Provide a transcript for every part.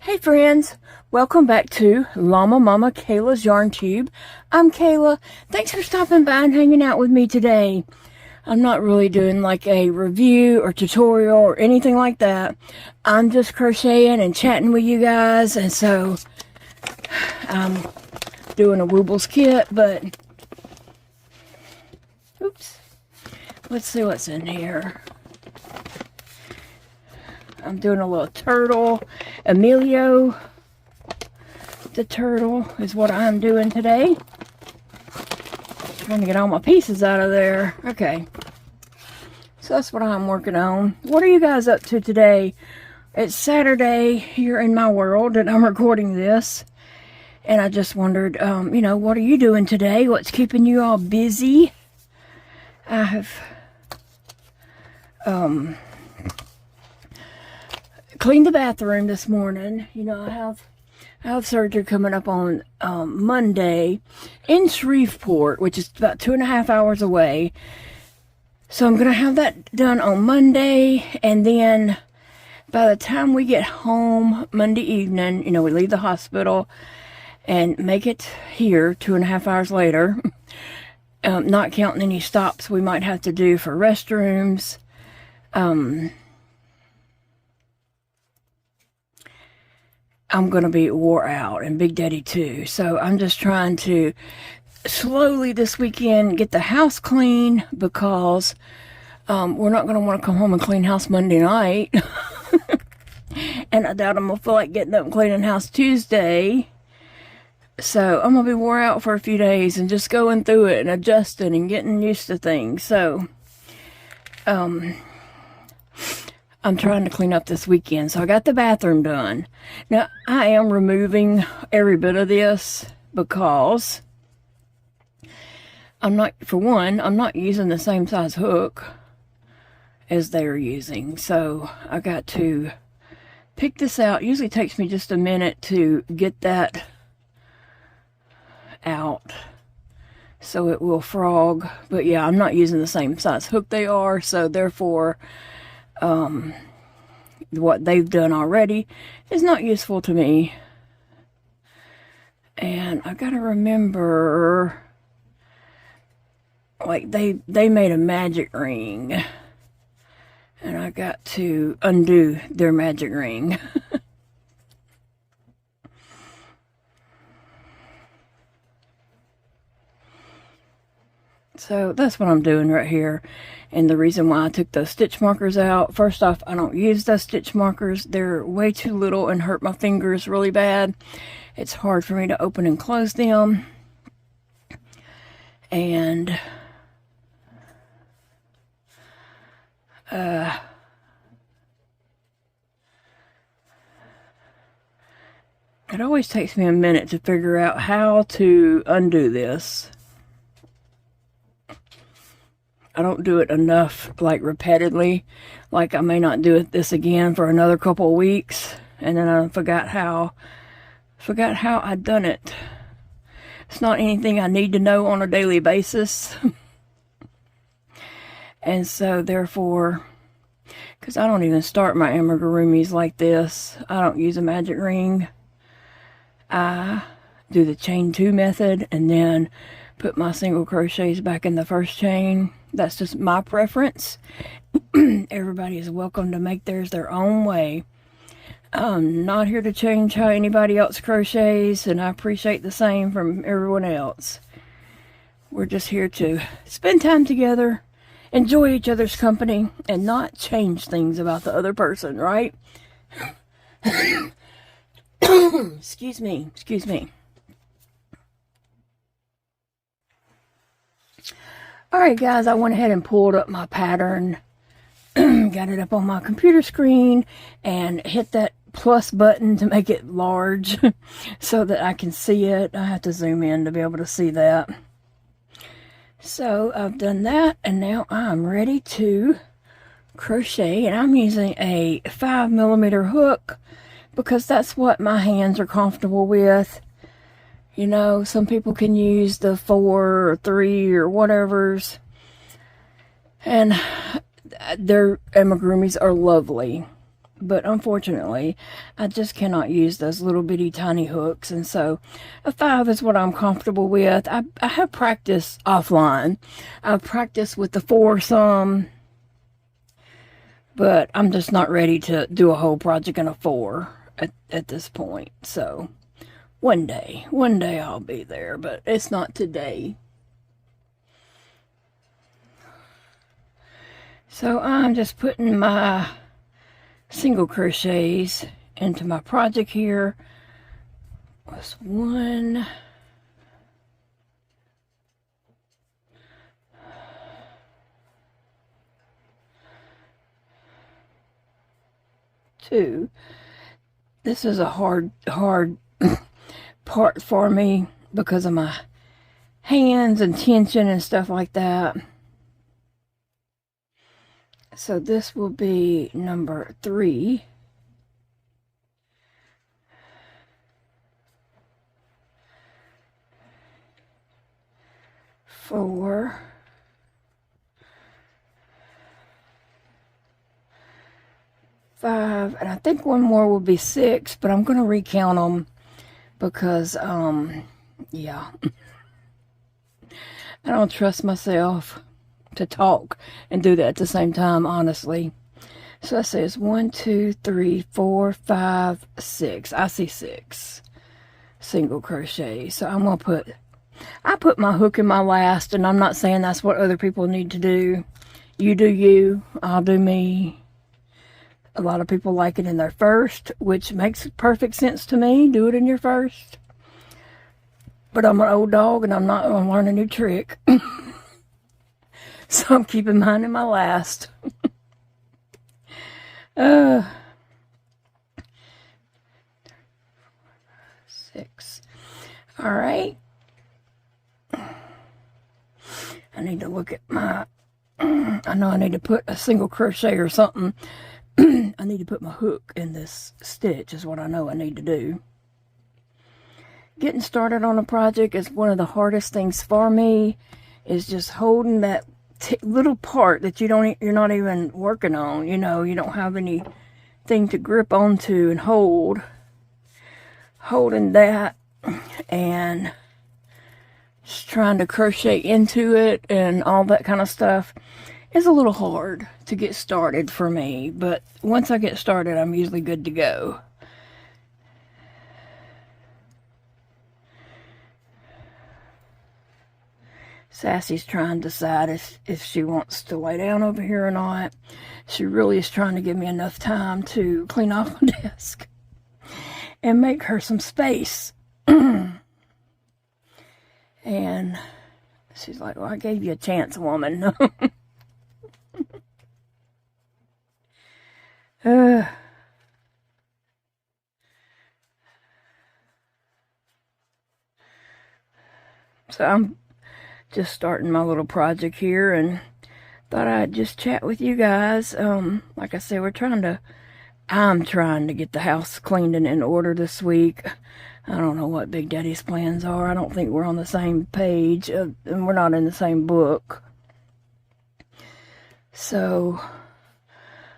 Hey friends, welcome back to Llama Mama Kayla's Yarn Tube. I'm Kayla. Thanks for stopping by and hanging out with me today. I'm not really doing like a review or tutorial or anything like that. I'm just crocheting and chatting with you guys, and so I'm doing a Woobles kit, but oops. Let's see what's in here. I'm doing a little turtle. Emilio the turtle is what I'm doing today. Trying to get all my pieces out of there. Okay. So that's what I'm working on. What are you guys up to today? It's Saturday here in my world and I'm recording this. And I just wondered, you know, what are you doing today? What's keeping you all busy? I have cleaned the bathroom this morning. You know, I have surgery coming up on Monday in Shreveport, which is about 2.5 hours away. So I'm going to have that done on Monday, and then by the time we get home Monday evening, you know, we leave the hospital and make it here 2.5 hours later, not counting any stops we might have to do for restrooms. I'm going to be wore out, and Big Daddy too. So I'm just trying to slowly this weekend get the house clean, because we're not going to want to come home and clean house Monday night. And I doubt I'm going to feel like getting up and cleaning house Tuesday. So I'm going to be wore out for a few days and just going through it and adjusting and getting used to things. So I'm trying to clean up this weekend. So I got the bathroom done. Now, I am removing every bit of this because I'm not using the same size hook as they're using. So I got to pick this out. It usually takes me just a minute to get that out so it will frog. But yeah, I'm not using the same size hook they are. So therefore, what they've done already is not useful to me. And I gotta remember, like they made a magic ring, and I got to undo their magic ring. So that's what I'm doing right here. And the reason why I took those stitch markers out, first off, I don't use those stitch markers. They're way too little and hurt my fingers really bad. It's hard for me to open and close them. And it always takes me a minute to figure out how to undo this. I don't do it enough, like repeatedly. Like I may not do this again for another couple of weeks, and then I forgot how I'd done it. It's not anything I need to know on a daily basis. And so therefore, because I don't even start my amigurumis like this. I don't use a magic ring. I do the chain 2 method and then put my single crochets back in the first chain. That's just my preference. Everybody is welcome to make theirs their own way. I'm not here to change how anybody else crochets, and I appreciate the same from everyone else. We're just here to spend time together, enjoy each other's company, and not change things about the other person, right? Excuse me. Alright guys, I went ahead and pulled up my pattern, got it up on my computer screen, and hit that plus button to make it large so that I can see it. I have to zoom in to be able to see that. So I've done that, and now I'm ready to crochet, and I'm using a 5mm hook because that's what my hands are comfortable with. You know, some people can use the 4 or 3 or whatever's, and their amigurumis are lovely. But unfortunately, I just cannot use those little bitty tiny hooks. And so a 5 is what I'm comfortable with. I have practiced offline. I've practiced with the 4 some, but I'm just not ready to do a whole project in a 4 at this point. So one day I'll be there, but it's not today. So I'm just putting my single crochets into my project here. Was 1, 2. This is a hard part for me because of my hands and tension and stuff like that. So this will be number 3. 4. 5, and I think one more will be 6, but I'm going to recount them because, yeah, I don't trust myself to talk and do that at the same time, honestly. So that says 1, 2, 3, 4, 5, 6. I see 6 single crochet. So I'm going to I put my hook in my last, and I'm not saying that's what other people need to do. You do you, I'll do me. A lot of people like it in their first, which makes perfect sense to me. Do it in your first. But I'm an old dog, and I'm not going to learn a new trick. So I'm keeping mine in my last. 6. All right. I need to look at my, I know I need to put a single crochet or something. I need to put my hook in this stitch is what I know I need to do. Getting started on a project is one of the hardest things for me, is just holding that little part that you're not even working on. You know, you don't have anything to grip onto and holding that and just trying to crochet into it and all that kind of stuff is a little hard to get started for me, but once I get started, I'm usually good to go. Sassy's trying to decide if she wants to lay down over here or not. She really is trying to give me enough time to clean off my desk and make her some space. And she's like, well, I gave you a chance, woman. So I'm just starting my little project here and thought I'd just chat with you guys. Like I said, I'm trying to get the house cleaned and in order this week. I don't know what Big Daddy's plans are. I don't think we're on the same page, and we're not in the same book. So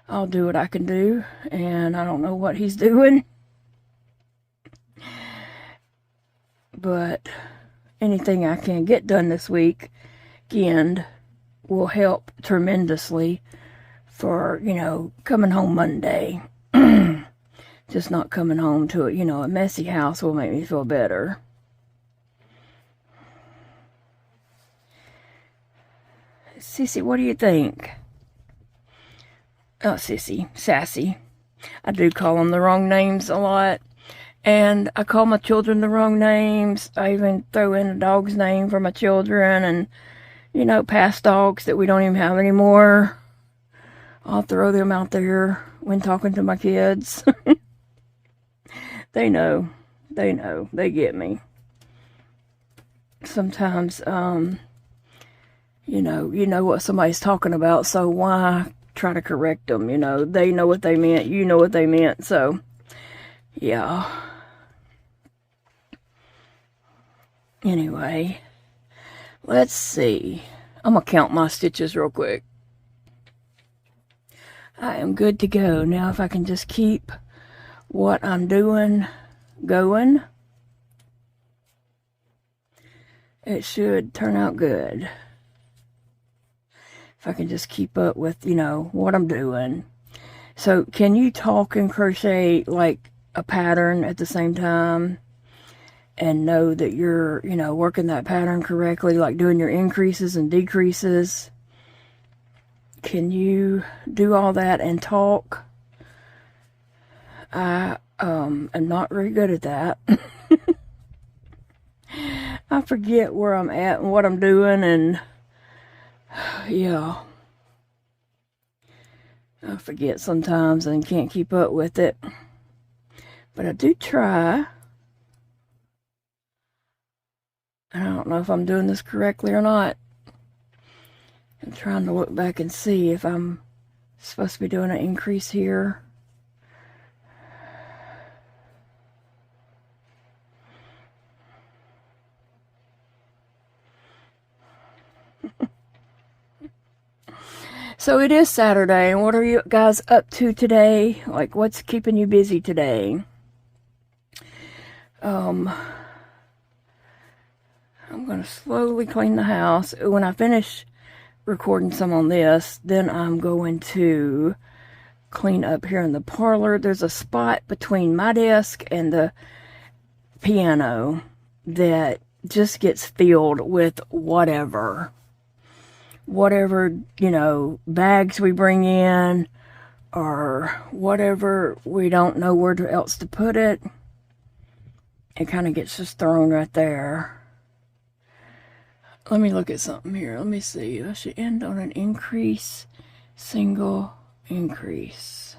I'll do what I can do, and I don't know what he's doing. But anything I can get done this weekend will help tremendously for, coming home Monday. Just not coming home to a messy house will make me feel better. Sissy, what do you think? Oh, Sissy, Sassy. I do call them the wrong names a lot. And I call my children the wrong names. I even throw in a dog's name for my children and, past dogs that we don't even have anymore. I'll throw them out there when talking to my kids. They know. They get me. Sometimes, you know what somebody's talking about, so why try to correct them? They know what they meant. You know what they meant. So, yeah. Anyway, let's see. I'm going to count my stitches real quick. I am good to go. Now if I can just keep what I'm doing going, it should turn out good. If I can just keep up with, you know, what I'm doing. So can you talk and crochet like a pattern at the same time and know that you're, you know, working that pattern correctly, like doing your increases and decreases? Can you do all that and talk? I am not very good at that. I forget where I'm at and what I'm doing, and yeah, I forget sometimes and can't keep up with it. But I do try. I don't know if I'm doing this correctly or not. I'm trying to look back and see if I'm supposed to be doing an increase here. So it is Saturday, and what are you guys up to today? Like, what's keeping you busy today? I'm going to slowly clean the house. When I finish recording some on this, then I'm going to clean up here in the parlor. There's a spot between my desk and the piano that just gets filled with whatever, you know, bags we bring in or whatever. We don't know where else to put it. It kind of gets just thrown right there. Let me look at something here. Let me see. I should end on an increase, single increase.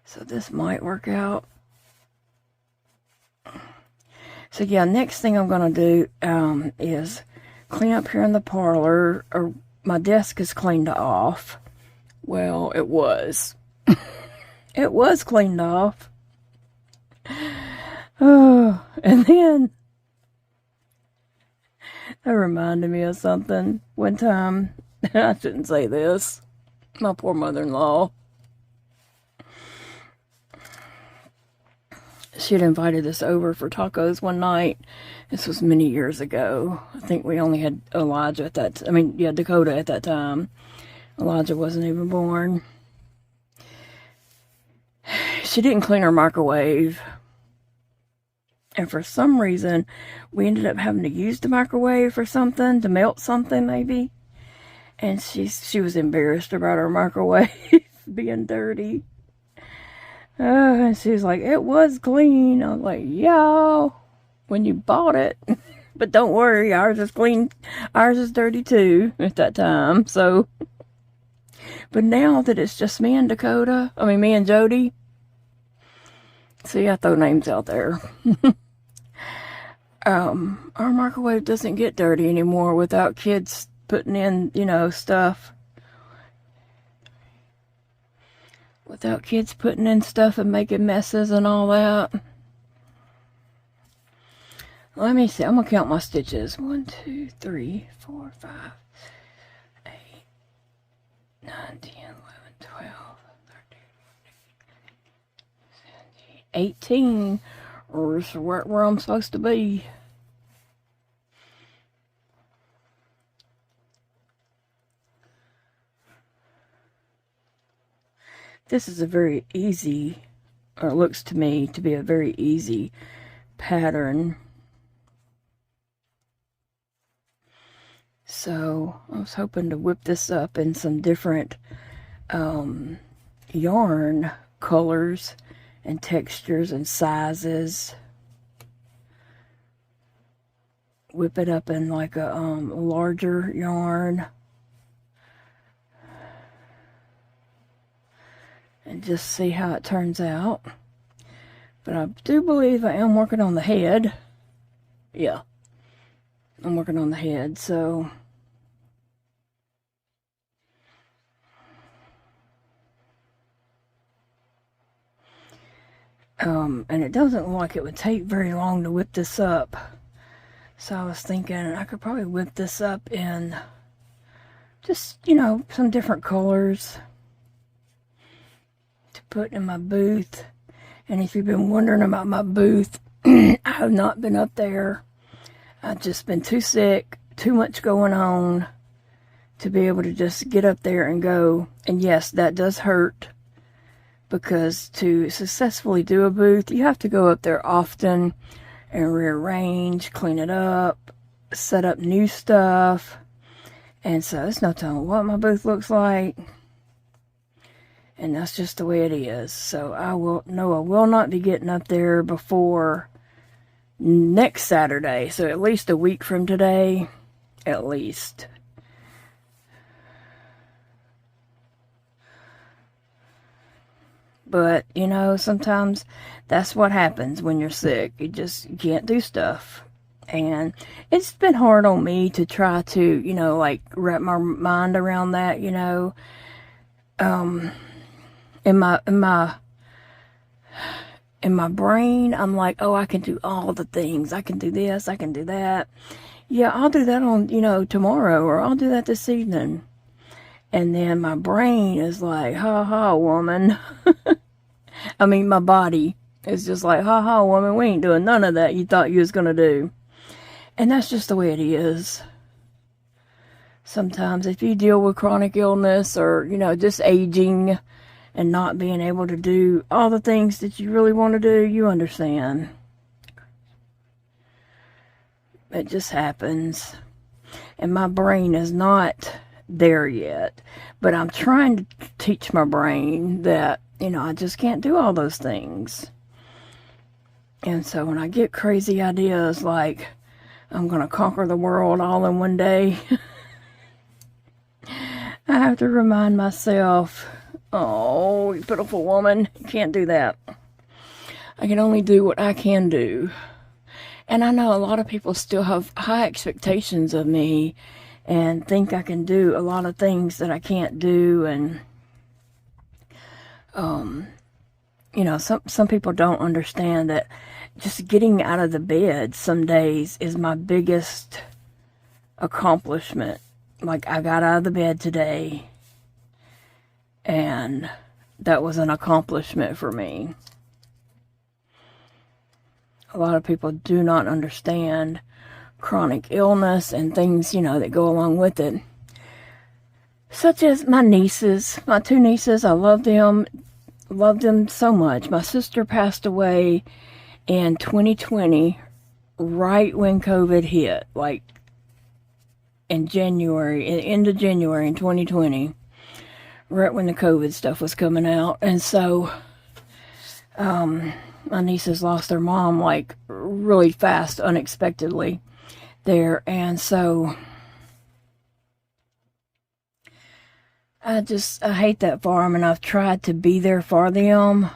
So this might work out. So yeah, next thing I'm going to do is clean up here in the parlor. Or my desk is cleaned off. Well, it was. It was cleaned off. Oh, and then that reminded me of something. One time, I shouldn't say this, my poor mother-in-law, she had invited us over for tacos one night. This was many years ago. I think we only had Elijah at that, Dakota at that time. Elijah wasn't even born. She didn't clean her microwave. And for some reason, we ended up having to use the microwave for something, to melt something maybe. And she was embarrassed about her microwave being dirty. And she was like, it was clean. I was like, yeah, when you bought it. But don't worry, ours is clean. Ours is dirty too at that time. So, but now that it's just me and me and Jody. See, I throw names out there. Our microwave doesn't get dirty anymore without kids putting in, stuff. Without kids putting in stuff and making messes and all that. Let me see. I'm going to count my stitches. 1, 2, 3, 4, 5, 8, 9, 10, 11, 12, 13, 14, 18. Or is where I'm supposed to be. This is a very easy, or it looks to me to be a very easy pattern. So I was hoping to whip this up in some different yarn colors and textures and sizes. Whip it up in like a larger yarn. And just see how it turns out. But I do believe I am working on the head. Yeah. I'm working on the head, so and it doesn't look like it would take very long to whip this up. So I was thinking I could probably whip this up in just, some different colors. put in my booth. And if you've been wondering about my booth, I have not been up there. I've just been too sick, too much going on to be able to just get up there and go. And yes, that does hurt, because to successfully do a booth, you have to go up there often and rearrange, clean it up, set up new stuff. And so there's no telling what my booth looks like. And that's just the way it is. So I will not be getting up there before next Saturday. So at least a week from today, at least. But, you know, sometimes that's what happens when you're sick. You just can't do stuff. And it's been hard on me to try to, you know, like, wrap my mind around that, you know. In my brain, I'm like, oh, I can do all the things. I can do this, I can do that. Yeah, I'll do that on, you know, tomorrow, or I'll do that this evening. And then my brain is like, ha ha, woman. I mean, my body is just like, ha ha, woman, we ain't doing none of that you thought you was gonna do. And that's just the way it is. Sometimes if you deal with chronic illness, or, you know, just aging and not being able to do all the things that you really want to do, you understand. It just happens. And my brain is not there yet. But I'm trying to teach my brain that, you know, I just can't do all those things. And so when I get crazy ideas like, I'm going to conquer the world all in one day, I have to remind myself, oh, you pitiful woman, you can't do that. I can only do what I can do. And I know a lot of people still have high expectations of me and think I can do a lot of things that I can't do. And, you know, some people don't understand that just getting out of the bed some days is my biggest accomplishment. Like, I got out of the bed today, and that was an accomplishment for me. A lot of people do not understand chronic illness and things, you know, that go along with it. Such as my nieces, my two nieces, I love them so much. My sister passed away in 2020, right when COVID hit, like in January, end of January in 2020, right when the COVID stuff was coming out. And so, my nieces lost their mom, like, really fast, unexpectedly there. And so, I hate that for them, and I've tried to be there for them.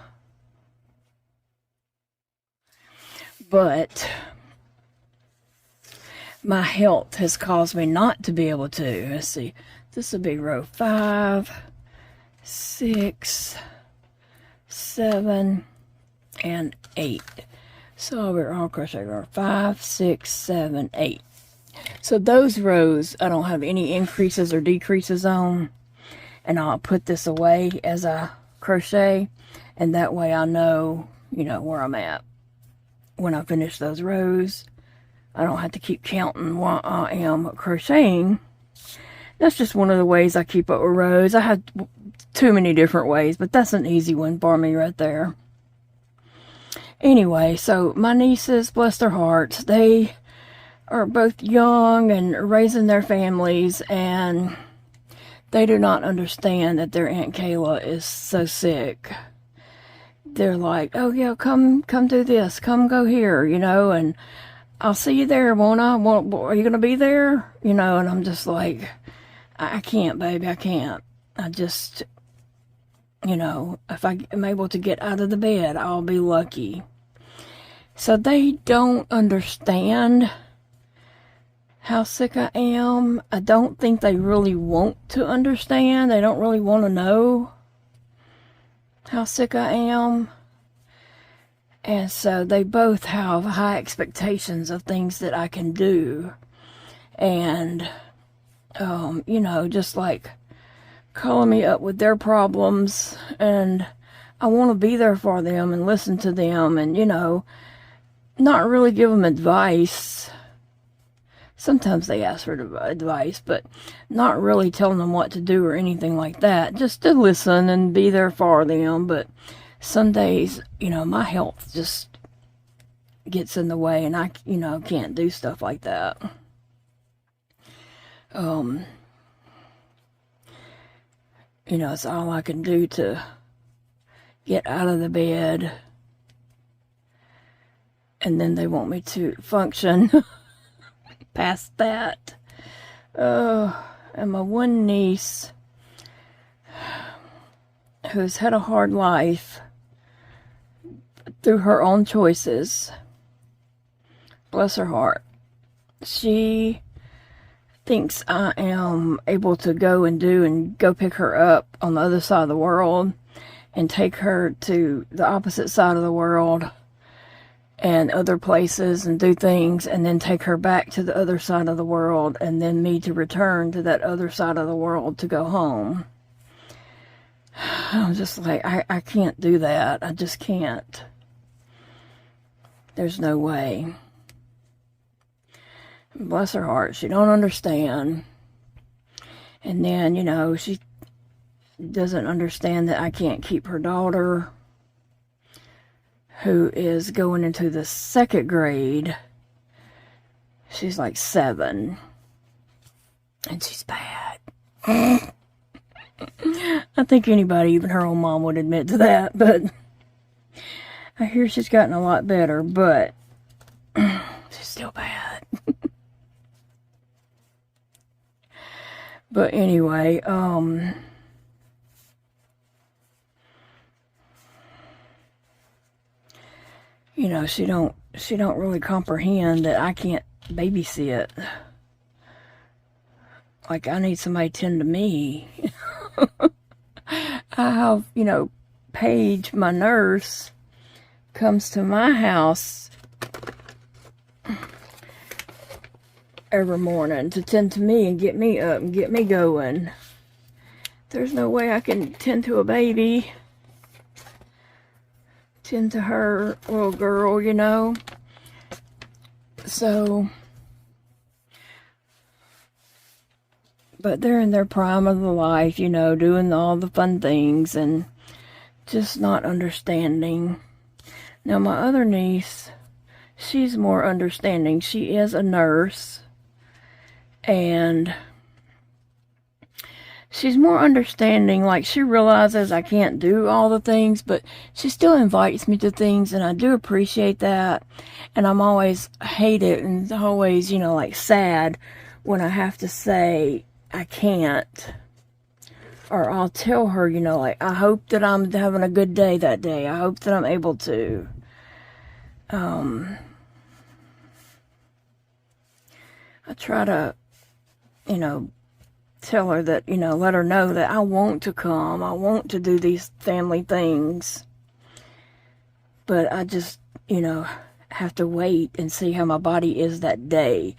But my health has caused me not to be able to. Let's see. This will be row 5, 6, 7, and 8. So we're all crochet row 5, 6, 7, 8. So those rows I don't have any increases or decreases on. And I'll put this away as I crochet. And that way I know, you know, where I'm at. When I finish those rows, I don't have to keep counting while I am crocheting. That's just one of the ways I keep up with rows. I have too many different ways, but that's an easy one for me right there. Anyway, so my nieces, bless their hearts, they are both young and raising their families, and they do not understand that their Aunt Kayla is so sick. They're like, oh yeah, come do this, come go here, you know, and I'll see you there, won't I? Are you going to be there? You know, and I'm just like, I can't, baby, I can't. I just, you know, if I am able to get out of the bed, I'll be lucky. So they don't understand how sick I am. I don't think they really want to understand. They don't really want to know how sick I am. And so they both have high expectations of things that I can do. And, you know, just like calling me up with their problems. And I want to be there for them and listen to them and, you know, not really give them advice. Sometimes they ask for advice, but not really telling them what to do or anything like that. Just to listen and be there for them. But some days, you know, my health just gets in the way and I, you know, can't do stuff like that. You know, it's all I can do to get out of the bed. And then they want me to function past that. And my one niece, who's had a hard life through her own choices, bless her heart, she thinks I am able to go pick her up on the other side of the world and take her to the opposite side of the world and other places and do things, and then take her back to the other side of the world, and then me to return to that other side of the world to go home. I'm just like, I can't do that. I just can't. There's no way. Bless her heart, she don't understand. And then, you know, she doesn't understand that I can't keep her daughter, who is going into the 2nd grade. She's like 7. And she's bad. I think anybody, even her own mom, would admit to that. But I hear she's gotten a lot better, but she's still bad. But anyway, you know, she don't really comprehend that I can't babysit. Like, I need somebody to tend to me. I have, you know, Paige, my nurse, comes to my house every morning to tend to me and get me up and get me going. There's no way I can tend to a baby. Tend to her little girl, you know. So, but they're in their prime of the life, you know, doing all the fun things and just not understanding. Now, my other niece, she's more understanding. She is a nurse, and she's more understanding. Like, she realizes I can't do all the things, but she still invites me to things, and I do appreciate that. And I'm always hate it and always, you know, like sad when I have to say I can't. Or I'll tell her, you know, like, I hope that I'm having a good day that day. I hope that I'm able to. I try to, you know, tell her that, you know, let her know that I want to come. I want to do these family things. But I just, you know, have to wait and see how my body is that day.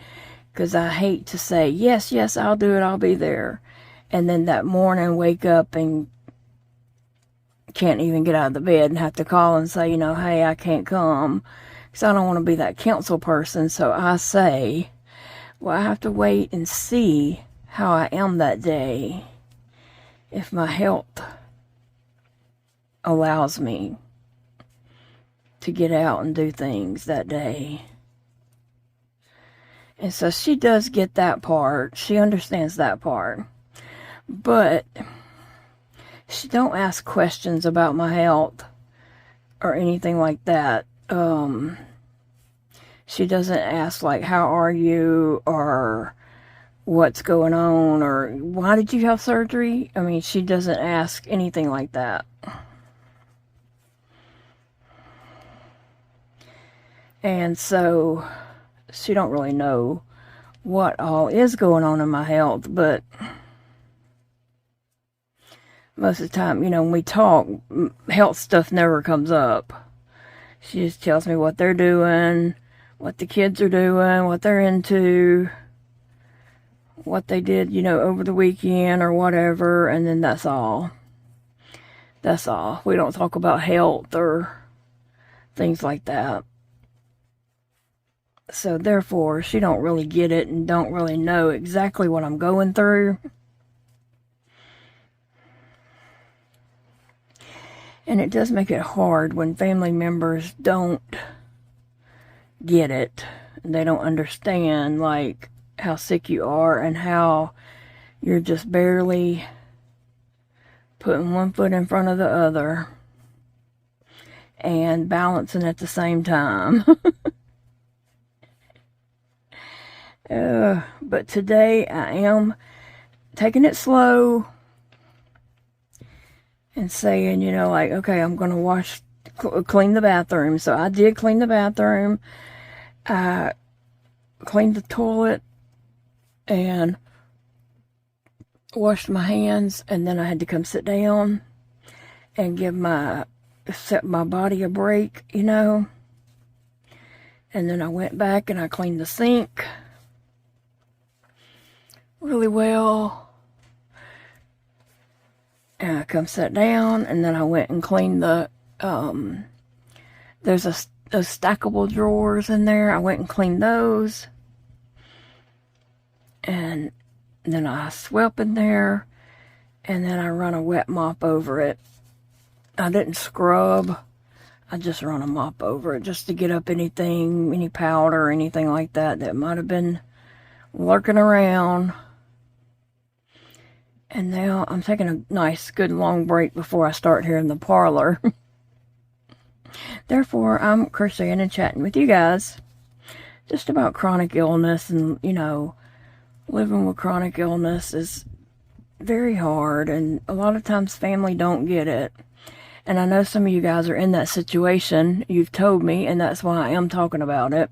Because I hate to say, yes, I'll do it. I'll be there. And then that morning wake up and can't even get out of the bed and have to call and say, you know, hey, I can't come. Because I don't want to be that counsel person. So I say, well, I have to wait and see how I am that day, if my health allows me to get out and do things that day. And so she does get that part. She understands that part. But she don't ask questions about my health or anything like that. She doesn't ask, like, how are you, or what's going on, or why did you have surgery? I mean, she doesn't ask anything like that. And so she don't really know what all is going on in my health, but most of the time, you know, when we talk, health stuff never comes up. She just tells me what they're doing, what the kids are doing, what they're into, what they did, you know, over the weekend or whatever, and then that's all. That's all. We don't talk about health or things like that. So therefore, she don't really get it and don't really know exactly what I'm going through. And it does make it hard when family members don't get it. They don't understand, like, how sick you are and how you're just barely putting one foot in front of the other and balancing at the same time. But today I am taking it slow and saying, you know, like, okay, I'm going to clean the bathroom. So I did clean the bathroom. I cleaned the toilet and washed my hands, and then I had to come sit down and set my body a break, you know. And then I went back and I cleaned the sink really well. And I come sat down, and then I went and cleaned there's those stackable drawers in there. I went and cleaned those. And then I swept in there, and then I run a wet mop over it. I didn't scrub. I just run a mop over it just to get up anything, any powder or anything like that might have been lurking around. And now I'm taking a nice, good, long break before I start here in the parlor. Therefore, I'm crocheting and chatting with you guys just about chronic illness. And, you know, living with chronic illness is very hard. And a lot of times family don't get it. And I know some of you guys are in that situation. You've told me, and that's why I am talking about it.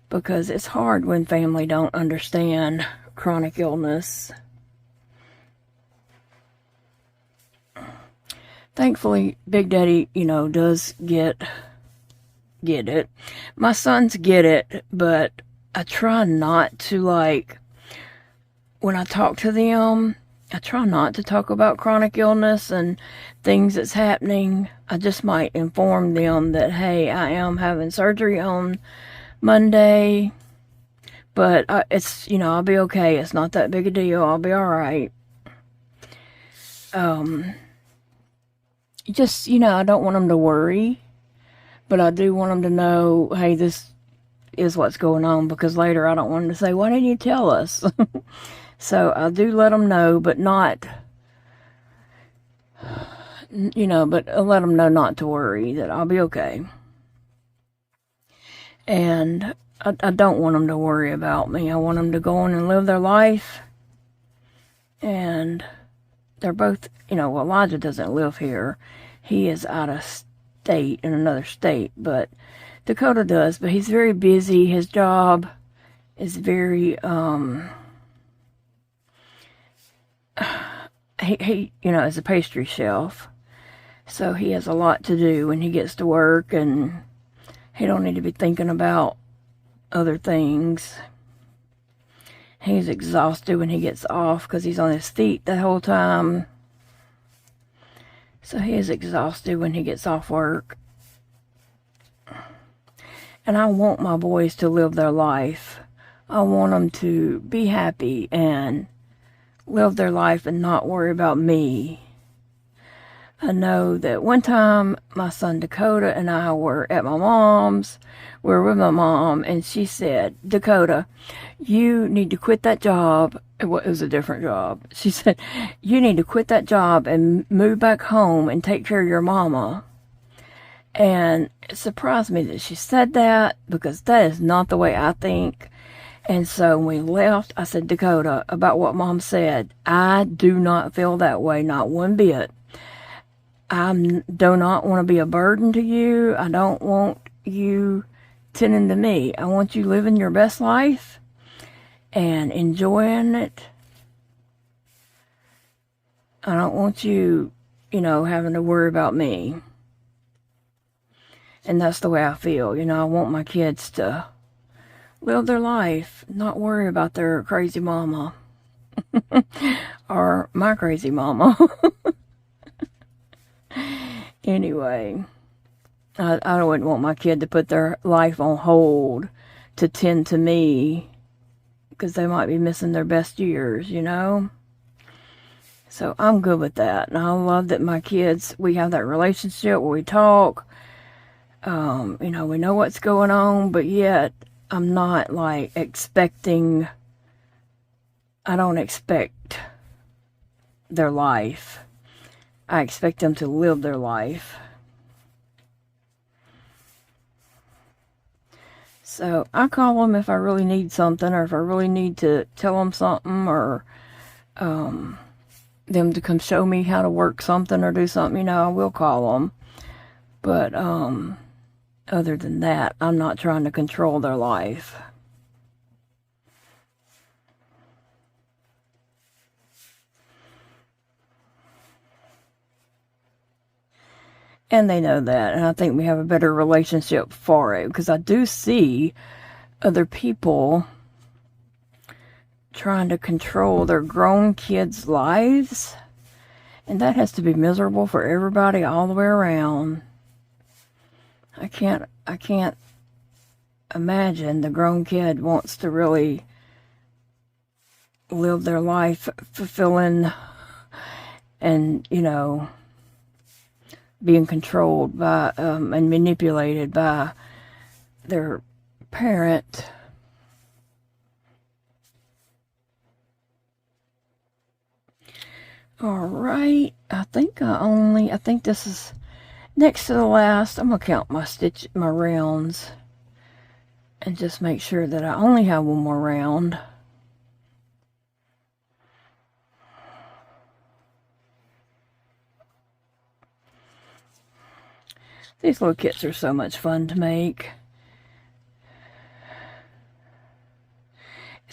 Because it's hard when family don't understand chronic illness. Thankfully, Big Daddy, you know, does get it. My sons get it, but I try not to, like, when I talk to them, I try not to talk about chronic illness and things that's happening. I just might inform them that, hey, I am having surgery on Monday, but it's, you know, I'll be okay. It's not that big a deal. I'll be all right. Just, you know, I don't want them to worry, but I do want them to know, hey, this is what's going on, because later I don't want them to say, why didn't you tell us? So I do let them know, but not, you know, but I let them know not to worry, that I'll be okay. And I don't want them to worry about me. I want them to go on and live their life. And they're both, you know, well, Elijah doesn't live here. He is out of state, in another state, but Dakota does. But he's very busy. His job is very, he, you know, is a pastry chef. So he has a lot to do when he gets to work, and he don't need to be thinking about other things. He's exhausted when he gets off because he's on his feet the whole time. So he is exhausted when he gets off work. And I want my boys to live their life. I want them to be happy and live their life and not worry about me. I know that one time my son Dakota and I were at my mom's. We were with my mom, and she said, Dakota, you need to quit that job. It was a different job. She said, you need to quit that job and move back home and take care of your mama. And it surprised me that she said that, because that is not the way I think. And so when we left, I said, Dakota, about what Mom said, I do not feel that way, not one bit. I do not want to be a burden to you. I don't want you tending to me. I want you living your best life and enjoying it. I don't want you, you know, having to worry about me. And that's the way I feel. You know, I want my kids to live their life, not worry about their crazy mama. Or my crazy mama. Anyway, I wouldn't want my kid to put their life on hold to tend to me, because they might be missing their best years, you know? So I'm good with that. And I love that my kids, we have that relationship where we talk. You know, we know what's going on, but yet I'm not like expecting, I don't expect their life. I expect them to live their life. So I call them if I really need something, or if I really need to tell them something, or them to come show me how to work something or do something, you know, I will call them. But other than that, I'm not trying to control their life. And they know that, and I think we have a better relationship for it, because I do see other people trying to control their grown kids' lives, and that has to be miserable for everybody all the way around. I can't imagine the grown kid wants to really live their life fulfilling and, you know, being controlled by and manipulated by their parent. All right, I think this is next to the last. I'm gonna count my rounds and just make sure that I only have one more round. These little kits are so much fun to make.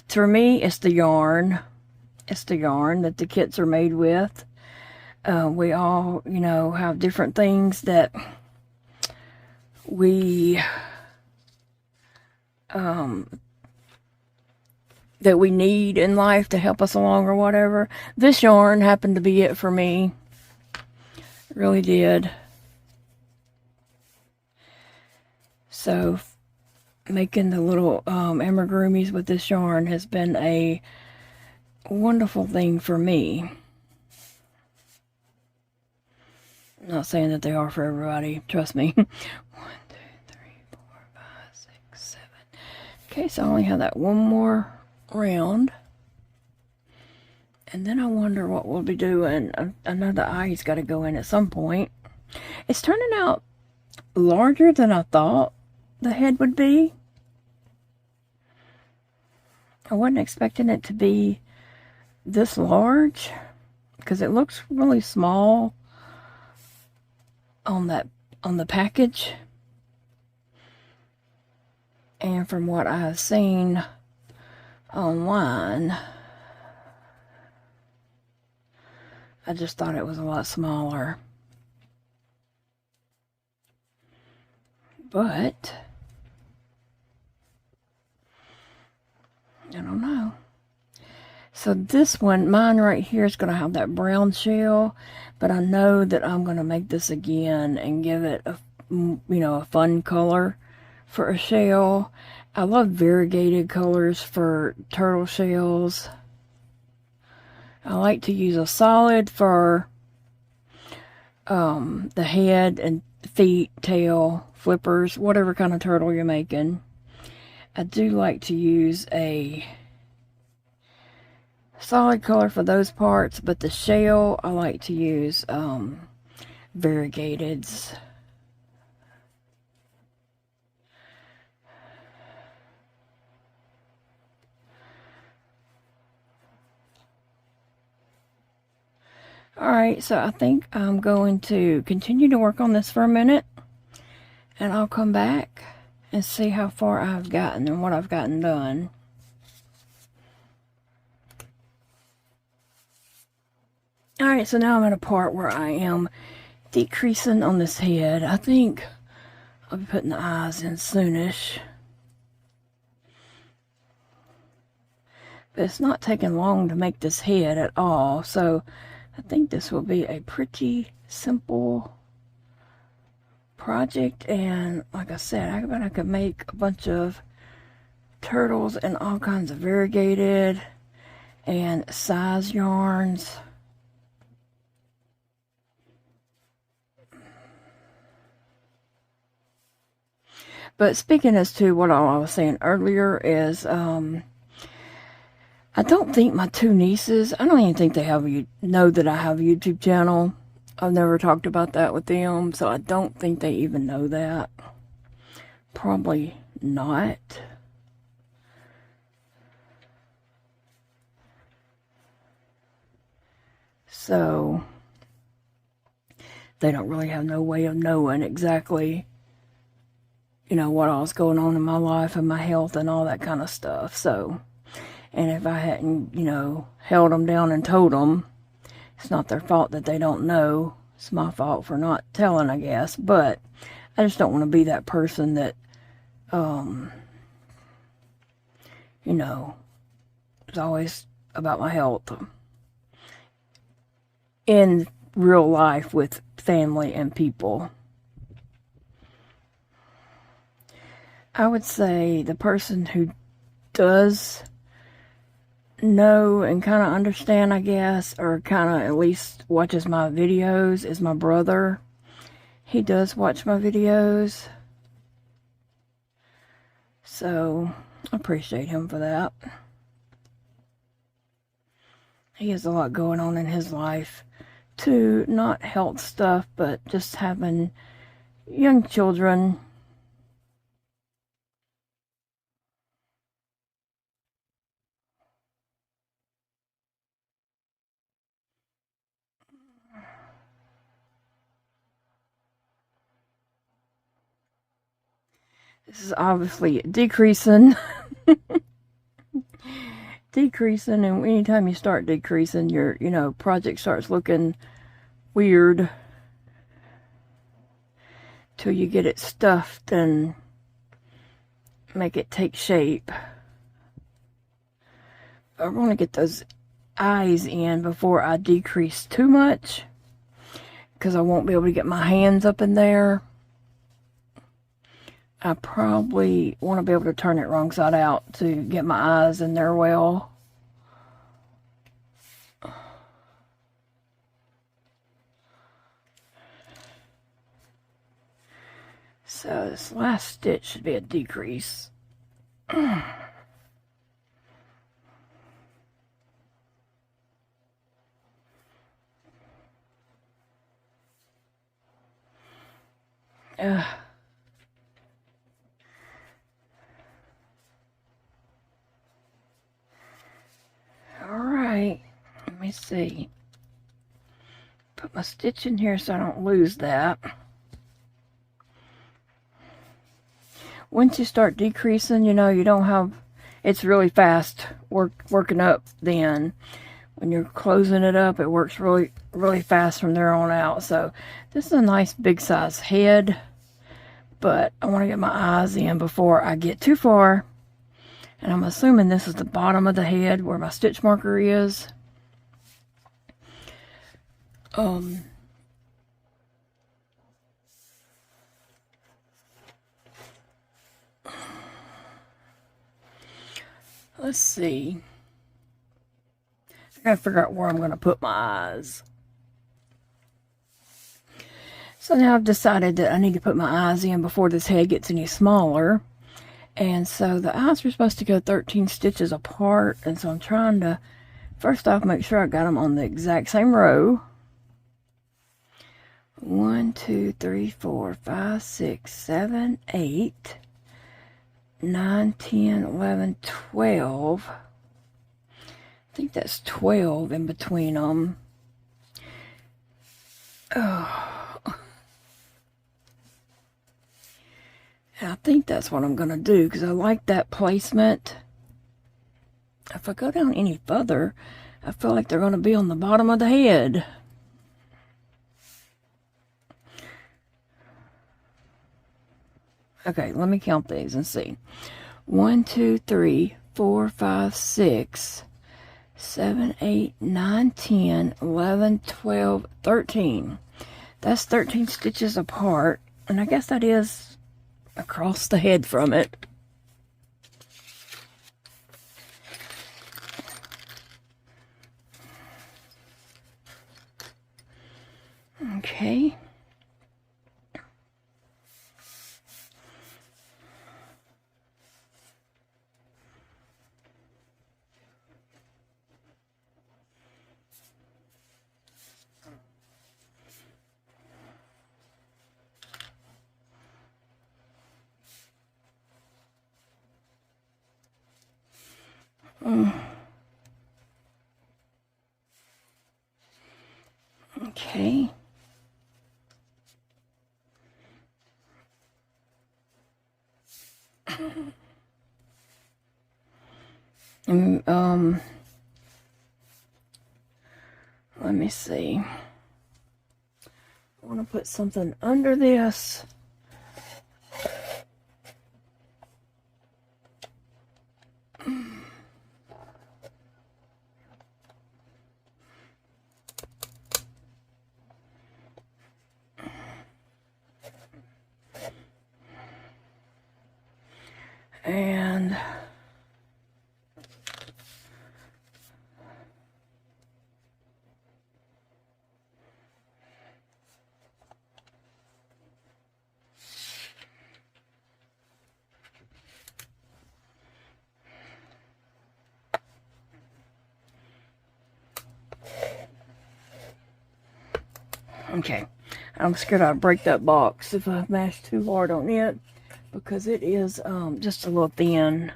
For me, it's the yarn. It's the yarn that the kits are made with. We all, you know, have different things that we need in life to help us along or whatever. This yarn happened to be it for me. It really did. So making the little amigurumis with this yarn has been a wonderful thing for me. I'm not saying that they are for everybody, trust me. 1, 2, 3, 4, 5, 6, 7. Okay, so I only have that one more round. And then I wonder what we'll be doing. I know the eye's got to go in at some point. It's turning out larger than I thought the head would be. I wasn't expecting it to be this large, because it looks really small on the package, and from what I've seen online, I just thought it was a lot smaller. But I don't know. So this one, mine right here, is going to have that brown shell, but I know that I'm going to make this again and give it a, you know, a fun color for a shell. I love variegated colors for turtle shells. I like to use a solid for the head and feet, tail, flippers, whatever kind of turtle you're making. I do like to use a solid color for those parts, but the shell I like to use variegateds. Alright, so I think I'm going to continue to work on this for a minute, and I'll come back and see how far I've gotten and what I've gotten done. Alright, so now I'm at a part where I am decreasing on this head. I think I'll be putting the eyes in soonish. But it's not taking long to make this head at all, so I think this will be a pretty simple project, and like I said, I bet I could make a bunch of turtles and all kinds of variegated and size yarns. But speaking as to what I was saying earlier is, I don't think my two nieces, I don't even think they know that I have a YouTube channel. I've never talked about that with them, so I don't think they even know that. Probably not. So, they don't really have no way of knowing exactly, you know, what all's going on in my life and my health and all that kind of stuff. So, and if I hadn't, you know, held them down and told them, it's not their fault that they don't know. It's my fault for not telling, I guess. But I just don't want to be that person that, you know, is always about my health in real life with family and people. I would say the person who does know and kind of understand, I guess, or kind of at least watches my videos is my brother. He does watch my videos, so I appreciate him for that. He has a lot going on in his life too, not health stuff, but just having young children. This is obviously decreasing. Decreasing, and anytime you start decreasing, your, you know, project starts looking weird till you get it stuffed and make it take shape. I want to get those eyes in before I decrease too much, because I won't be able to get my hands up in there. I probably want to be able to turn it wrong side out to get my eyes in there well. So this last stitch should be a decrease. Alright, let me see. Put my stitch in here so I don't lose that. Once you start decreasing, you know, you don't have, it's really fast working up then. When you're closing it up, it works really, really fast from there on out. So this is a nice big size head, but I want to get my eyes in before I get too far. And I'm assuming this is the bottom of the head where my stitch marker is. Let's see. I gotta figure out where I'm gonna put my eyes. So now I've decided that I need to put my eyes in before this head gets any smaller. And so the eyes are supposed to go 13 stitches apart. And so I'm trying to, first off, make sure I got them on the exact same row. 1, 2, 3, 4, 5, 6, 7, 8, 9, 10, 11, 12. I think that's 12 in between them. Oh. And I think that's what I'm going to do, because I like that placement. If I go down any further, I feel like they're going to be on the bottom of the head. Okay, let me count these and see. 1, 2, 3, 4, 5, 6, 7, 8, 9, 10, 11, 12, 13. That's 13 stitches apart. And I guess that is across the head from it. Okay. Okay. And, let me see. I want to put something under this. And okay, I'm scared I'll break that box if I mash too hard on it, because it is just a little thin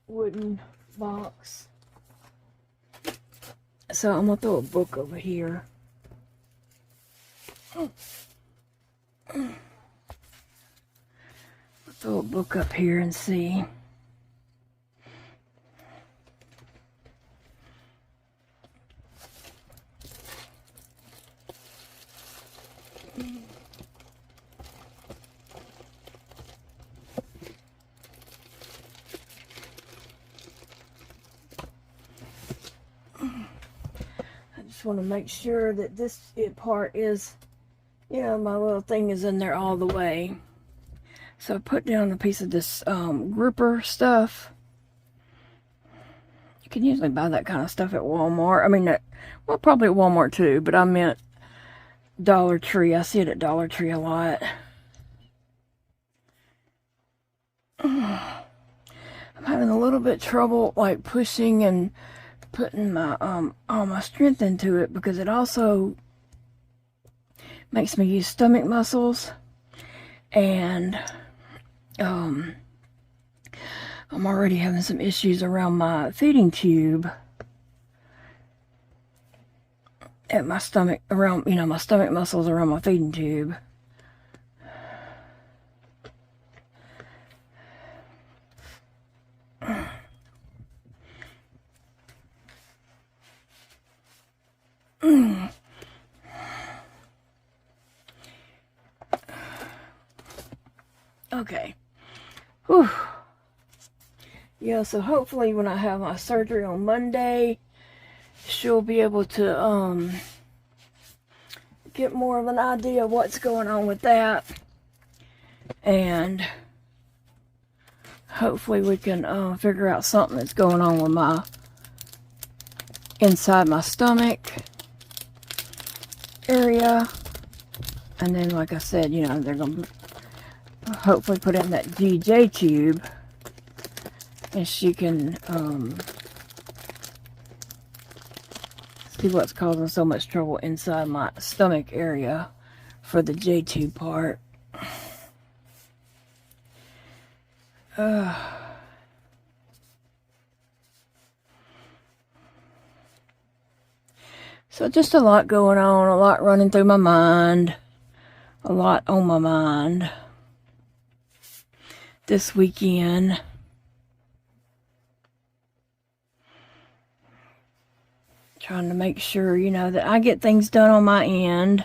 wooden box. So I'm gonna throw a book over here. Throw a book up here and see. Want to make sure that this part is, you know, my little thing is in there all the way. So I put down a piece of this gripper stuff. You can usually buy that kind of stuff at Walmart. I mean, well, probably at Walmart too, but I meant Dollar Tree. I see it at Dollar Tree a lot. I'm having a little bit trouble like pushing and putting my all my strength into it, because it also makes me use stomach muscles, and I'm already having some issues around my feeding tube at my stomach, around, you know, my stomach muscles around my feeding tube. Okay. Whew. Yeah, so hopefully when I have my surgery on Monday, she'll be able to get more of an idea of what's going on with that. And hopefully we can figure out something that's going on with my inside my stomach area. And then, like I said, you know, they're going to hopefully put in that GJ tube, and she can see what's causing so much trouble inside my stomach area for the J tube part. So just a lot going on, a lot running through my mind, a lot on my mind this weekend. Trying to make sure, you know, that I get things done on my end.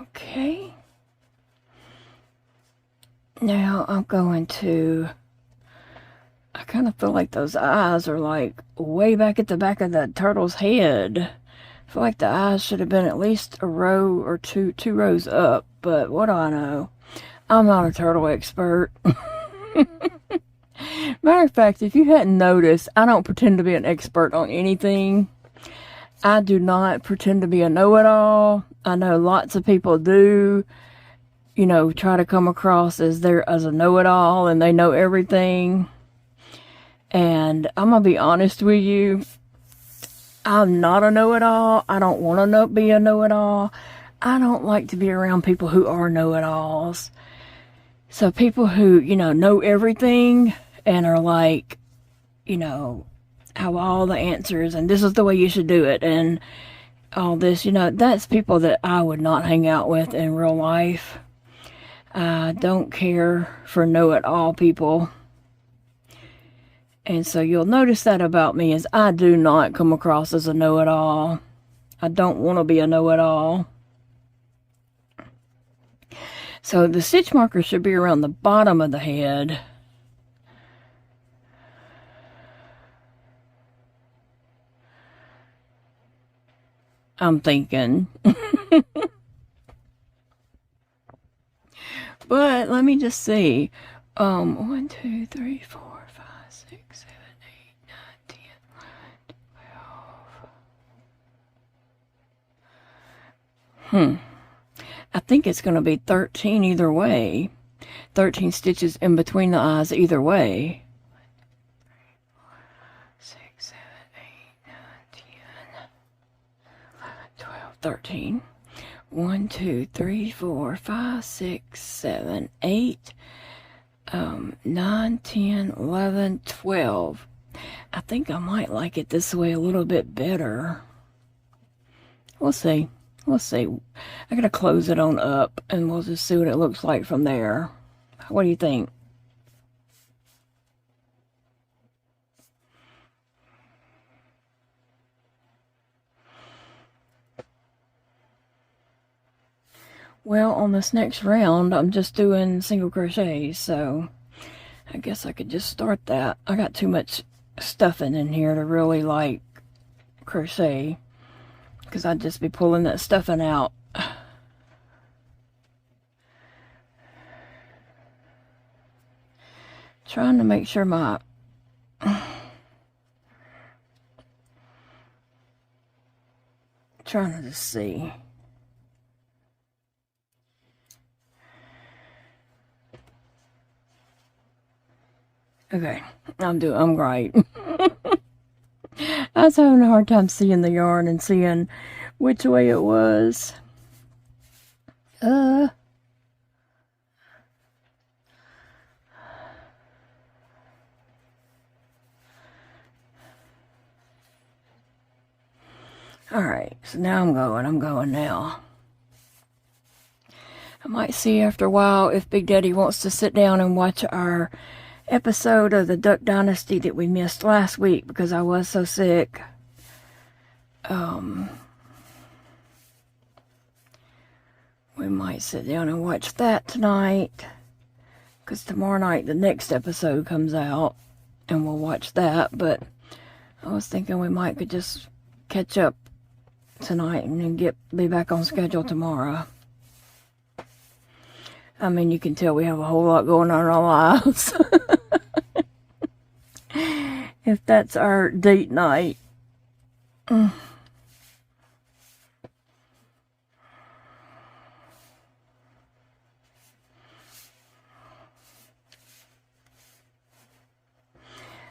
Okay. Now I'm going to I kind of feel like those eyes are like way back at the back of the turtle's head. I feel like the eyes should have been at least a row or two rows up, but what do I know? I'm not a turtle expert. Matter of fact, if you hadn't noticed, I don't pretend to be an expert on anything. I do not pretend to be a know-it-all. I know lots of people do, you know, try to come across as a know-it-all and they know everything. And I'm gonna be honest with you, I'm not a know-it-all. I don't want to be a know-it-all. I don't like to be around people who are know-it-alls. So people who, you know everything and are like, you know, have all the answers and this is the way you should do it and all this, that's people that I would not hang out with in real life. I don't care for know-it-all people. And so you'll notice that about me is I do not come across as a know-it-all. I don't want to be a know-it-all. So the stitch marker should be around the bottom of the head. I'm thinking. But let me just see. 1, 2, 3, 4, 5, 6, 7, 8, 9, 10, 11, 12. I think it's going to be 13 either way. 13 stitches in between the eyes either way. 6, 7, 8, 9, 10, 11, 12, 13. 1, 2, 3, 4, 5, 6, 7, 8, 9, 10, 11, 12. I think I might like it this way a little bit better. We'll see. We'll see. I gotta close it on up and we'll just see what it looks like from there. What do you think? Well, on this next round, I'm just doing single crochets, so I guess I could just start that. I got too much stuffing in here to really like crochet because I'd just be pulling that stuffing out. Trying to make sure my trying to just see. Okay, I'm great. I was having a hard time seeing the yarn and seeing which way it was. Alright, so now I'm going now. I might see after a while if Big Daddy wants to sit down and watch our episode of the Duck Dynasty that we missed last week because I was so sick. We might sit down and watch that tonight because tomorrow night the next episode comes out and we'll watch that. But I was thinking we might could just catch up tonight and then be back on schedule tomorrow. I mean, you can tell we have a whole lot going on in our lives. If that's our date night.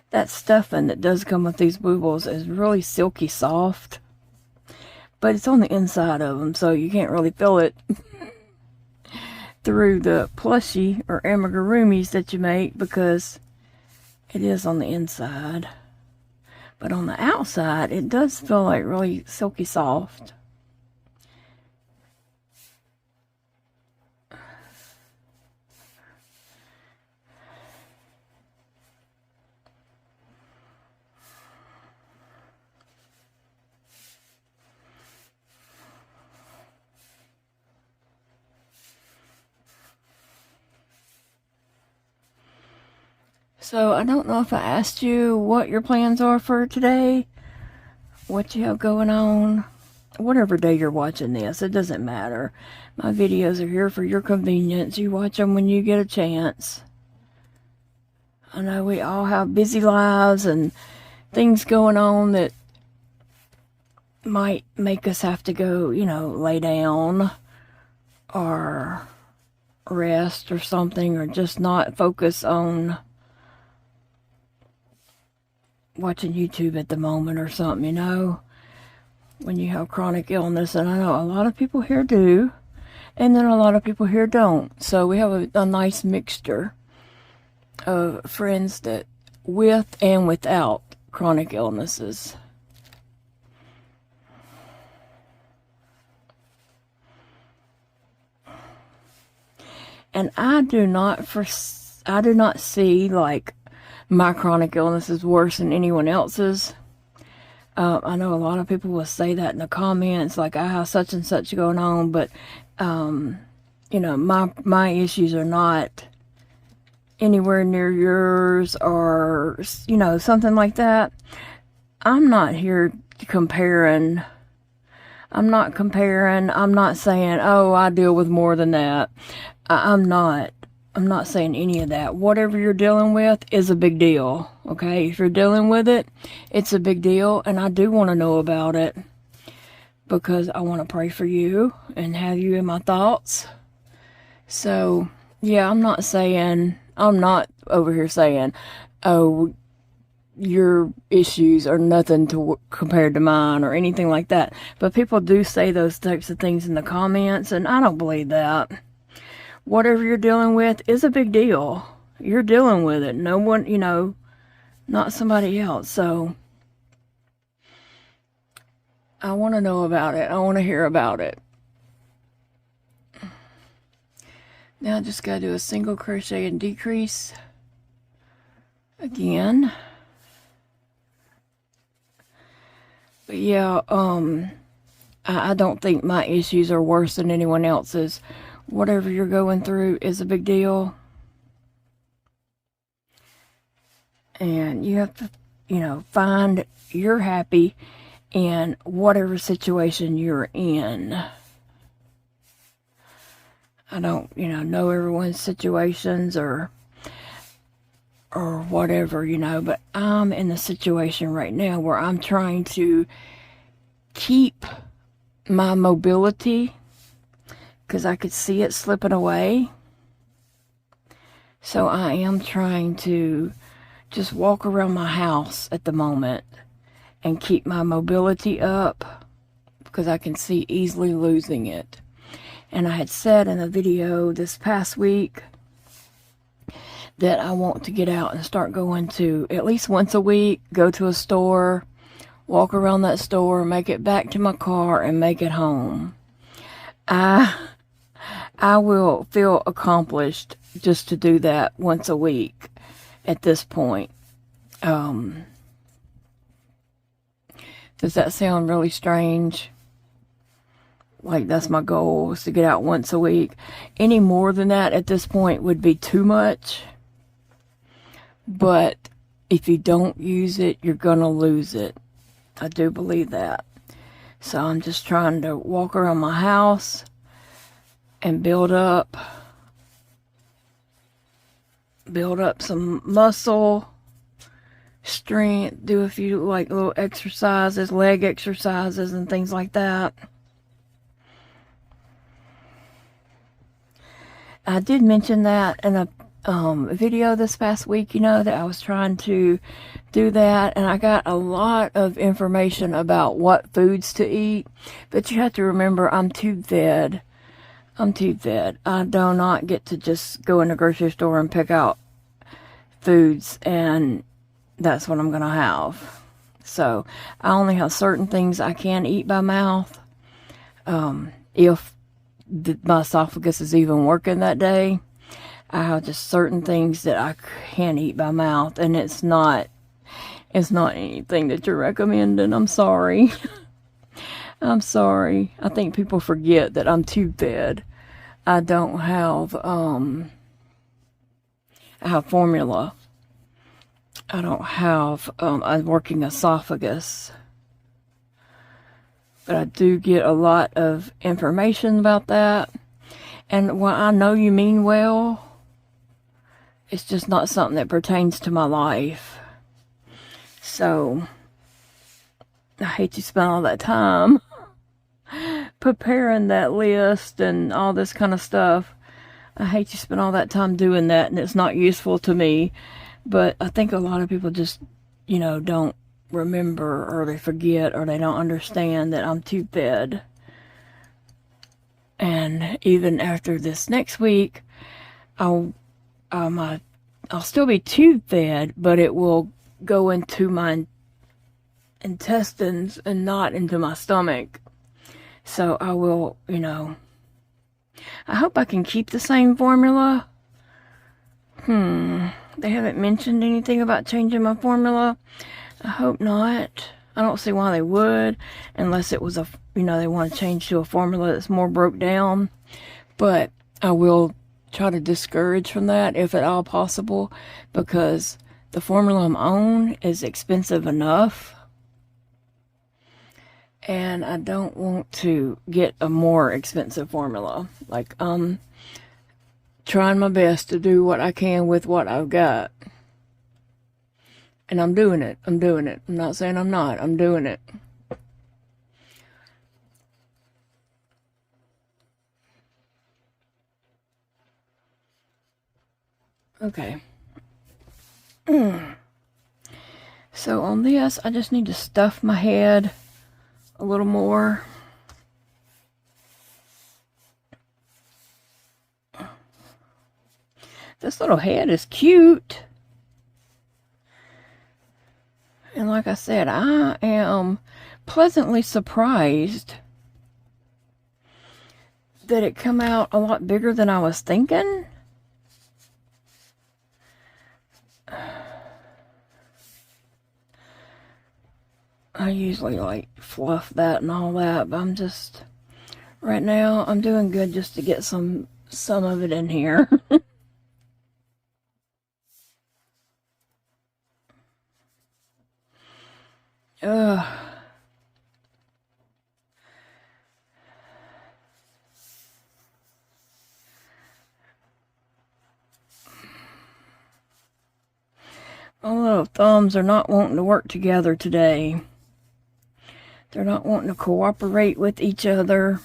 That stuffing that does come with these boobles is really silky soft. But it's on the inside of them, so you can't really feel it through the plushie or amigurumis that you make because it is on the inside. But on the outside, it does feel like really silky soft. So I don't know if I asked you what your plans are for today, what you have going on. Whatever day you're watching this, it doesn't matter. My videos are here for your convenience. You watch them when you get a chance. I know we all have busy lives and things going on that might make us have to go, you know, lay down or rest or something, or just not focus on watching YouTube at the moment or something, you know. When you have chronic illness, and I know a lot of people here do, and then a lot of people here don't. So we have a nice mixture of friends that with and without chronic illnesses. And I do not see like my chronic illness is worse than anyone else's. I know a lot of people will say that in the comments, like, I have such and such going on, but, you know, my issues are not anywhere near yours, or, you know, something like that. I'm not here comparing. I'm not comparing. I'm not saying, oh, I deal with more than that. I'm not saying any of that. Whatever you're dealing with is a big deal, okay? If you're dealing with it, it's a big deal, and I do want to know about it because I want to pray for you and have you in my thoughts. So, yeah, I'm not over here saying, oh, your issues are nothing compared to mine or anything like that. But people do say those types of things in the comments, and I don't believe that. Whatever you're dealing with is a big deal. You're dealing with it. No one, you know, not somebody else. So I want to know about it. I want to hear about it. Now I just got to do a single crochet and decrease again. But yeah, I don't think my issues are worse than anyone else's. Whatever you're going through is a big deal. And you have to, you know, find you're happy in whatever situation you're in. I don't, you know everyone's situations or whatever, you know, but I'm in the situation right now where I'm trying to keep my mobility, because I could see it slipping away. So I am trying to just walk around my house at the moment and keep my mobility up, because I can see easily losing it. And I had said in a video this past week that I want to get out and start going to, at least once a week, go to a store, walk around that store, make it back to my car, and make it home. I will feel accomplished just to do that once a week at this point. Does that sound really strange? Like, that's my goal, is to get out once a week. Any more than that at this point would be too much. But if you don't use it, you're going to lose it. I do believe that. So I'm just trying to walk around my house and build up some muscle strength, do a few like little exercises, leg exercises and things like that. I did mention that in a video this past week, you know, that I was trying to do that, and I got a lot of information about what foods to eat, but you have to remember, I'm tube fed. I do not get to just go in the grocery store and pick out foods and that's what I'm gonna have. So I only have certain things I can eat by mouth. If my esophagus is even working that day, I have just certain things that I can eat by mouth, and it's not anything that you're recommending. I'm sorry. I'm sorry. I think people forget that I'm tube fed. I don't have, I have formula. I don't have a working esophagus. But I do get a lot of information about that. And while I know you mean well, it's just not something that pertains to my life. So, I hate to spend all that time preparing that list and all this kind of stuff. I hate to spend all that time doing that, and it's not useful to me. But I think a lot of people just, don't remember, or they forget, or they don't understand that I'm tube fed. And even after this next week, I'll still be tube fed, but it will go into my intestines and not into my stomach. So I will, I hope I can keep the same formula. They haven't mentioned anything about changing my formula. I hope not. I don't see why they would, unless it was they want to change to a formula that's more broke down. But I will try to discourage from that if at all possible, because the formula I'm on is expensive enough. And I don't want to get a more expensive formula. Like, I'm trying my best to do what I can with what I've got. And I'm doing it. I'm not saying I'm not. I'm doing it. Okay. So on this, I just need to stuff my head a little more. This little head is cute. And like I said, I am pleasantly surprised that it come out a lot bigger than I was thinking. I usually like fluff that and all that, but right now I'm doing good just to get some of it in here. Ugh. My little thumbs are not wanting to work together today. They're not wanting to cooperate with each other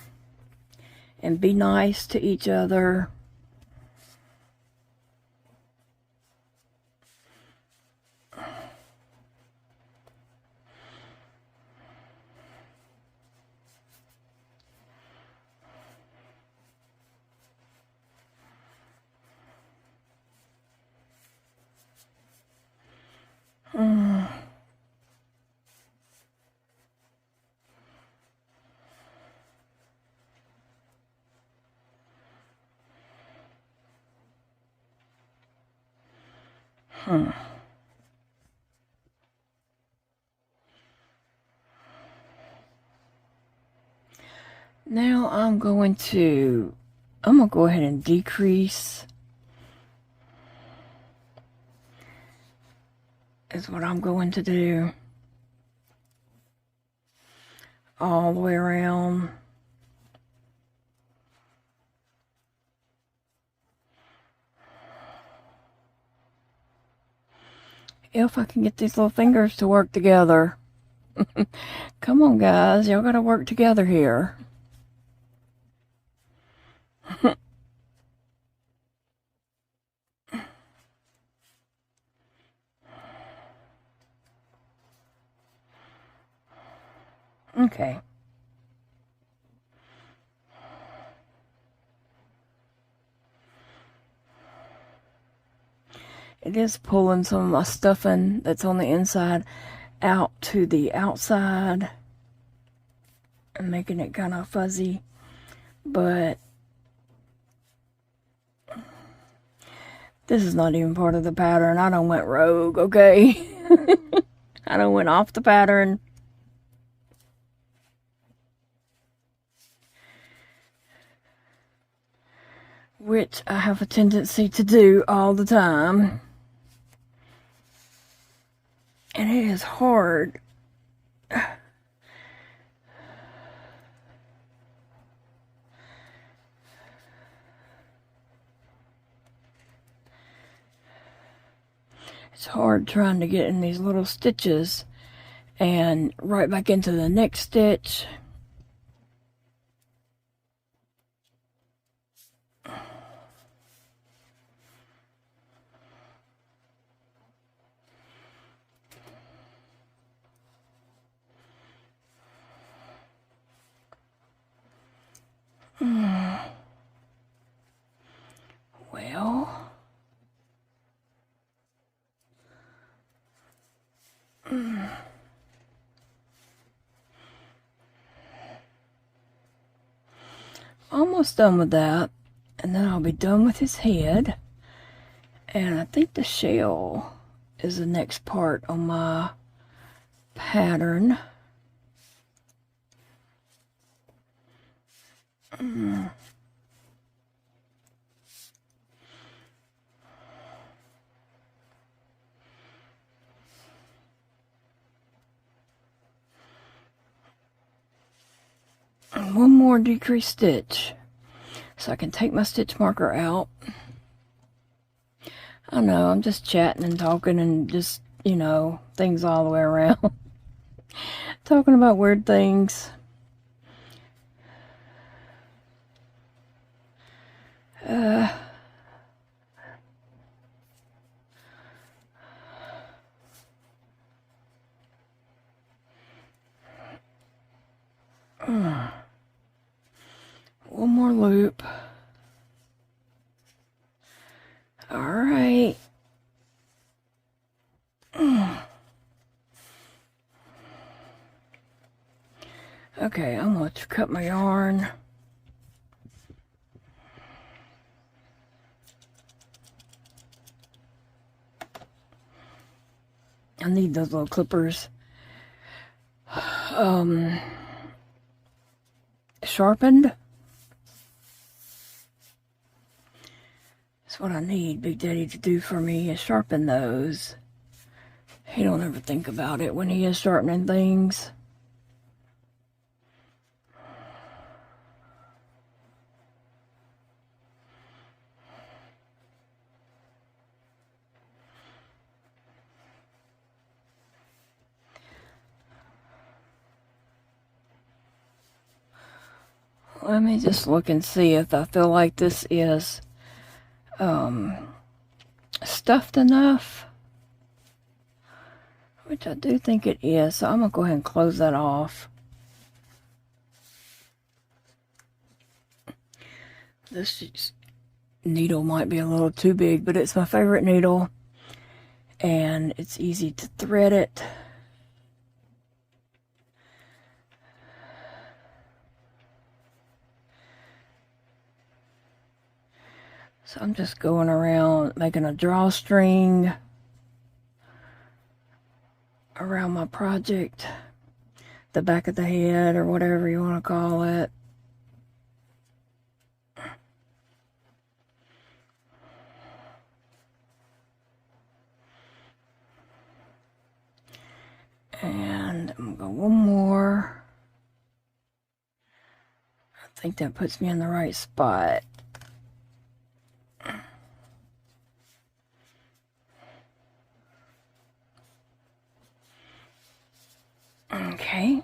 and be nice to each other. Now I'm going to go ahead and decrease. Is what I'm going to do. All the way around. If I can get these little fingers to work together. Come on, guys. Y'all gotta work together here. Okay. It is pulling some of my stuffing that's on the inside out to the outside and making it kind of fuzzy, but this is not even part of the pattern. I done went rogue, okay? I done went off the pattern. Which I have a tendency to do all the time. And it is hard. It's hard trying to get in these little stitches and right back into the next stitch. Well, almost done with that, and then I'll be done with his head. And I think the shell is the next part on my pattern. And one more decrease stitch, so I can take my stitch marker out. I know, I'm just chatting and talking and just, you know, things all the way around. Talking about weird things. One more loop. All right. Okay, I'm going to cut my yarn. I need those little clippers sharpened. That's what I need Big Daddy to do for me, is sharpen those. He don't ever think about it when he is sharpening things. Let me just look and see if I feel like this is stuffed enough, which I do think it is, so I'm going to go ahead and close that off. This needle might be a little too big, but it's my favorite needle, and it's easy to thread it. So I'm just going around making a drawstring around my project, the back of the head, or whatever you want to call it. And I'm going to go one more. I think that puts me in the right spot. Okay.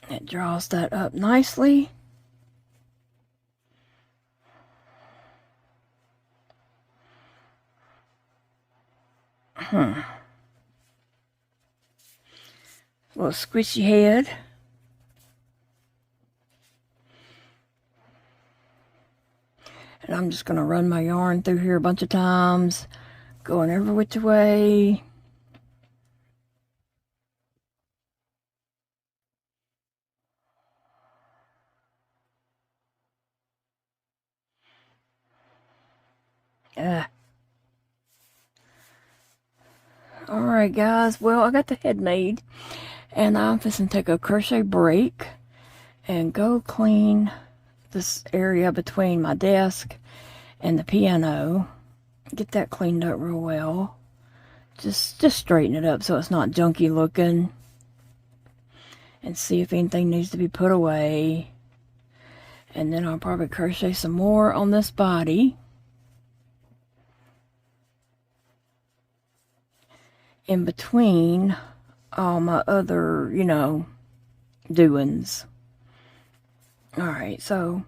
It draws that up nicely. Little squishy head. And I'm just going to run my yarn through here a bunch of times, going every which way. Alright guys, well I got the head made, and I'm just going to take a crochet break and go clean this area between my desk and the piano. Get that cleaned up real well. just straighten it up so it's not junky looking, and see if anything needs to be put away. And then I'll probably crochet some more on this body. In between all my other, you know, doings. Alright, so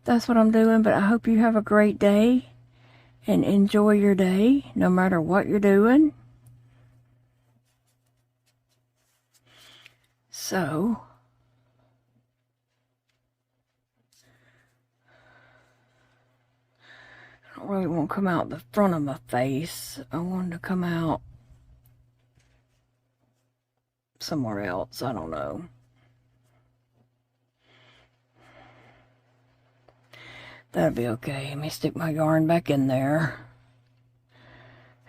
that's what I'm doing, but I hope you have a great day and enjoy your day, no matter what you're doing. So, I don't really want to come out the front of my face. I want to come out somewhere else. I don't know. That'll be okay. Let me stick my yarn back in there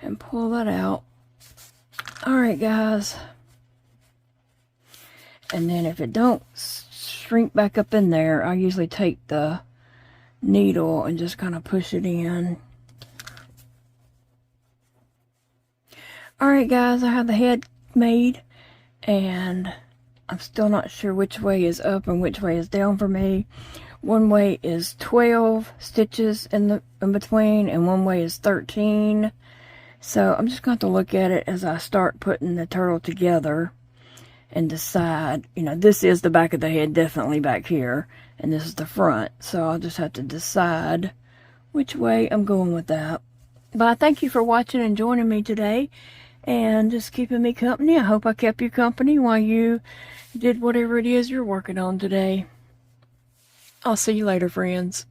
and pull that out. Alright, guys. And then if it don't shrink back up in there, I usually take the needle and just kind of push it in. Alright, guys, I have the head made, and I'm still not sure which way is up and which way is down for me. One way is 12 stitches in between, and one way is 13. So I'm just going to have to look at it as I start putting the turtle together and decide. You know, this is the back of the head, definitely back here, and this is the front. So I'll just have to decide which way I'm going with that. But I thank you for watching and joining me today, and just keeping me company. I hope I kept you company while you did whatever it is you're working on today. I'll see you later, friends.